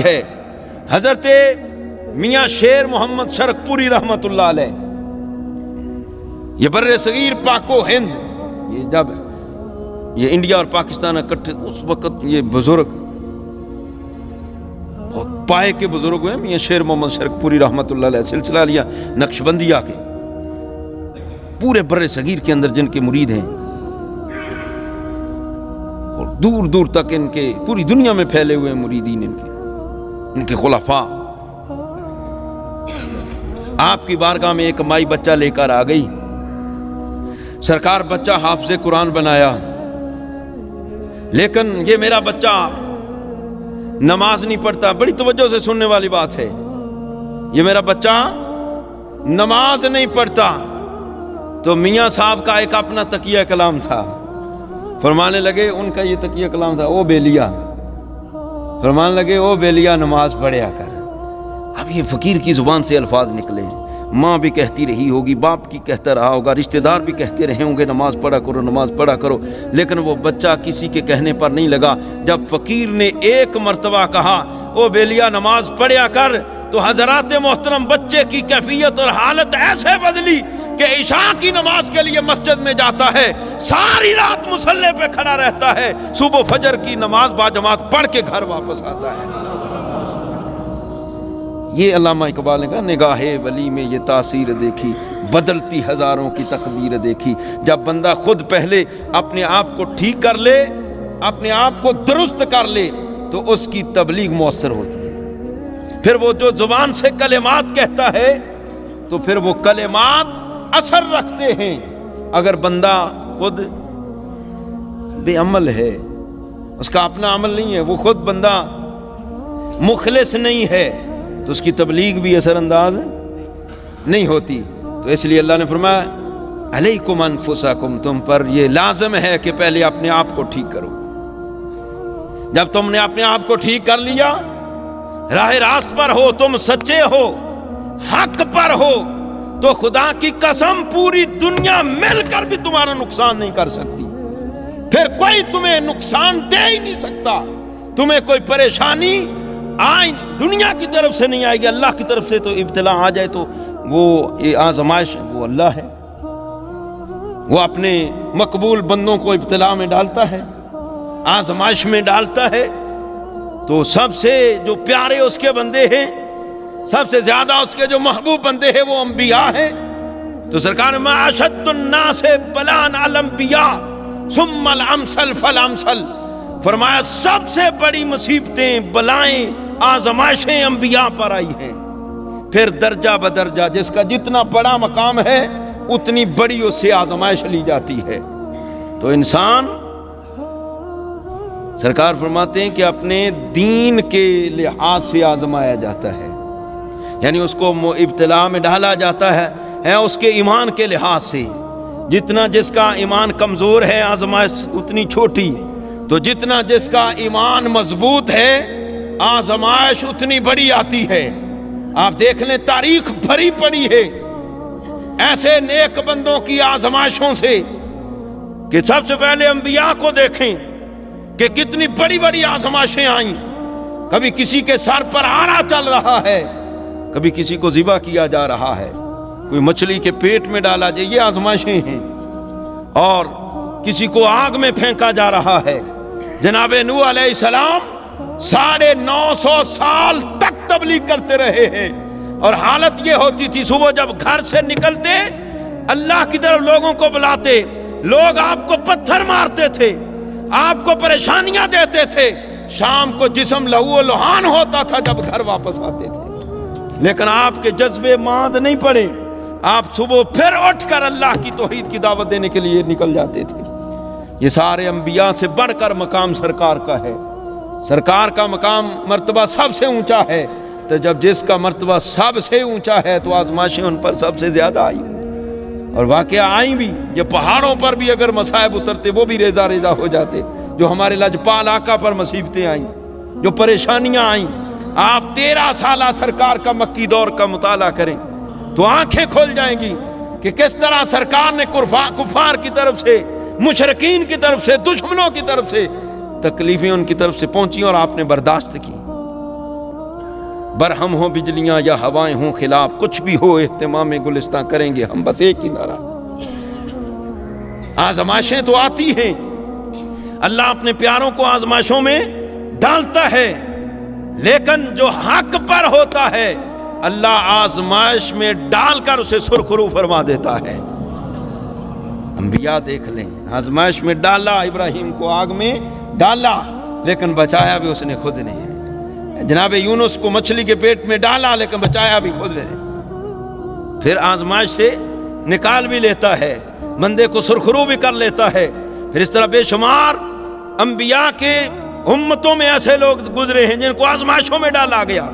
ہے حضرت میاں شیر محمد شرقپوری رحمت اللہ علیہ. یہ بر صغیر پاک و ہند، یہ جب یہ انڈیا اور پاکستان اکٹھے اس وقت یہ بزرگ بہت پائے کے بزرگ ہوئے میاں شیر محمد شرقپوری رحمت اللہ علیہ، سلسلہ لیا نقشبندیہ کے، پورے بر صغیر کے اندر جن کے مرید ہیں اور دور دور تک ان کے پوری دنیا میں پھیلے ہوئے مریدین ان کے خلفاء. آپ کی بارگاہ میں ایک مائی بچہ لے کر آ گئی. سرکار بچہ حافظ قرآن بنایا، لیکن یہ میرا بچہ نماز نہیں پڑھتا. بڑی توجہ سے سننے والی بات ہے، یہ میرا بچہ نماز نہیں پڑھتا. تو میاں صاحب کا ایک اپنا تقیہ کلام تھا، فرمانے لگے ان کا یہ تقیہ کلام تھا، او بیلیا، فرمانے لگے او بیلیا نماز پڑھیا کر. اب یہ فقیر کی زبان سے الفاظ نکلے، ماں بھی کہتی رہی ہوگی، باپ کی کہتا رہا ہوگا، رشتہ دار بھی کہتے رہے ہوں گے نماز پڑھا کرو نماز پڑھا کرو، لیکن وہ بچہ کسی کے کہنے پر نہیں لگا. جب فقیر نے ایک مرتبہ کہا او بیلیا نماز پڑھیا کر، تو حضرات محترم بچے کی کیفیت اور حالت ایسے بدلی کہ عشاء کی نماز کے لیے مسجد میں جاتا ہے، ساری رات مصلی پہ کھڑا رہتا ہے، صبح فجر کی نماز باجماعت پڑھ کے گھر واپس آتا ہے. یہ علامہ اقبال نے کہا نگاہ ولی میں یہ تاثیر دیکھی، بدلتی ہزاروں کی تقدیر دیکھی. جب بندہ خود پہلے اپنے آپ کو ٹھیک کر لے، اپنے آپ کو درست کر لے، تو اس کی تبلیغ مؤثر ہوتی ہے. پھر وہ جو زبان سے کلمات کہتا ہے تو پھر وہ کلمات اثر رکھتے ہیں. اگر بندہ خود بے عمل ہے، اس کا اپنا عمل نہیں ہے، وہ خود بندہ مخلص نہیں ہے، تو اس کی تبلیغ بھی اثر انداز نہیں ہوتی. تو اس لیے اللہ نے فرمایا علیکم انفسکم، تم پر یہ لازم ہے کہ پہلے اپنے آپ کو ٹھیک کرو. جب تم نے اپنے آپ کو ٹھیک کر لیا، راہ راست پر ہو، تم سچے ہو، حق پر ہو، تو خدا کی قسم پوری دنیا مل کر بھی تمہارا نقصان نہیں کر سکتی. پھر کوئی تمہیں نقصان دے ہی نہیں سکتا. تمہیں کوئی پریشانی دنیا کی طرف سے نہیں آئے گی، اللہ کی طرف سے. تو ابتلا آ جائے تو وہ آزمائش وہ اللہ ہے، وہ اپنے مقبول بندوں کو ابتلا میں ڈالتا ہے، آزمائش میں ڈالتا ہے. تو سب سے جو پیارے اس کے بندے ہیں، سب سے زیادہ اس کے جو محبوب بندے ہیں وہ انبیاء ہیں. تو سرکار میں اشد الناس بلاء الانبیاء ثم الامثل فالامثل، فرمایا سب سے بڑی مصیبتیں، بلائیں، آزمائشیں انبیاء پر آئی ہیں. پھر درجہ بدرجہ جس کا جتنا بڑا مقام ہے اتنی بڑی اس سے آزمائش لی جاتی ہے. تو انسان، سرکار فرماتے ہیں کہ اپنے دین کے لحاظ سے آزمایا جاتا ہے، یعنی اس کو ابتلا میں ڈالا جاتا ہے اس کے ایمان کے لحاظ سے. جتنا جس کا ایمان کمزور ہے آزمائش اتنی چھوٹی، تو جتنا جس کا ایمان مضبوط ہے آزمائش اتنی بڑی آتی ہے. آپ دیکھ لیں تاریخ بھری پڑی ہے ایسے نیک بندوں کی آزمائشوں سے، کہ سب سے پہلے انبیاء کو دیکھیں کہ کتنی بڑی بڑی آزمائشیں آئیں. کبھی کسی کے سر پر آرا چل رہا ہے، کبھی کسی کو ذبح کیا جا رہا ہے، کوئی مچھلی کے پیٹ میں ڈالا جائے، یہ آزمائشیں ہیں. اور کسی کو آگ میں پھینکا جا رہا ہے. جناب نوح علیہ السلام 950 سال تک تبلیغ کرتے رہے ہیں، اور حالت یہ ہوتی تھی صبح جب گھر سے نکلتے اللہ کی طرف لوگوں کو بلاتے، لوگ آپ کو پتھر مارتے تھے، آپ کو پریشانیاں دیتے تھے، شام کو جسم لہو و لہان ہوتا تھا جب گھر واپس آتے تھے. لیکن آپ کے جذبے ماند نہیں پڑے، آپ صبح پھر اٹھ کر اللہ کی توحید کی دعوت دینے کے لیے نکل جاتے تھے. یہ سارے انبیاء سے بڑھ کر مقام سرکار کا ہے. سرکار کا مقام مرتبہ سب سے اونچا ہے. تو جب جس کا مرتبہ سب سے اونچا ہے تو آزمائشیں ان پر سب سے زیادہ آئی، اور واقعہ آئیں بھی. یہ پہاڑوں پر بھی اگر مصائب اترتے وہ بھی ریزہ ریزہ ہو جاتے. جو ہمارے لجپال آقا پر مصیبتیں آئیں، جو پریشانیاں آئیں، آپ 13 سالہ سرکار کا مکی دور کا مطالعہ کریں تو آنکھیں کھل جائیں گی کہ کس طرح سرکار نے کفار کی طرف سے، مشرکین کی طرف سے، دشمنوں کی طرف سے تکلیفیں ان کی طرف سے پہنچی اور آپ نے برداشت کی. برہم ہو بجلیاں یا ہوائیں ہوں خلاف، کچھ بھی ہو اہتمام گلستان کریں گے ہم، بس ایک ہی نعرہ۔ آزمائشیں تو آتی ہیں، اللہ اپنے پیاروں کو آزمائشوں میں ڈالتا ہے، لیکن جو حق پر ہوتا ہے اللہ آزمائش میں ڈال کر اسے سرخرو فرما دیتا ہے۔ انبیاء دیکھ لیں، آزمائش میں ڈالا، ابراہیم کو آگ میں ڈالا لیکن بچایا بھی اس نے خود نہیں۔ جناب یونس کو مچھلی کے پیٹ میں ڈالا لیکن بچایا بھی خود نے۔ پھر آزمائش سے نکال بھی لیتا ہے، بندے کو سرخرو بھی کر لیتا ہے۔ پھر اس طرح بے شمار انبیاء کے امتوں میں ایسے لوگ گزرے ہیں جن کو آزمائشوں میں ڈالا گیا۔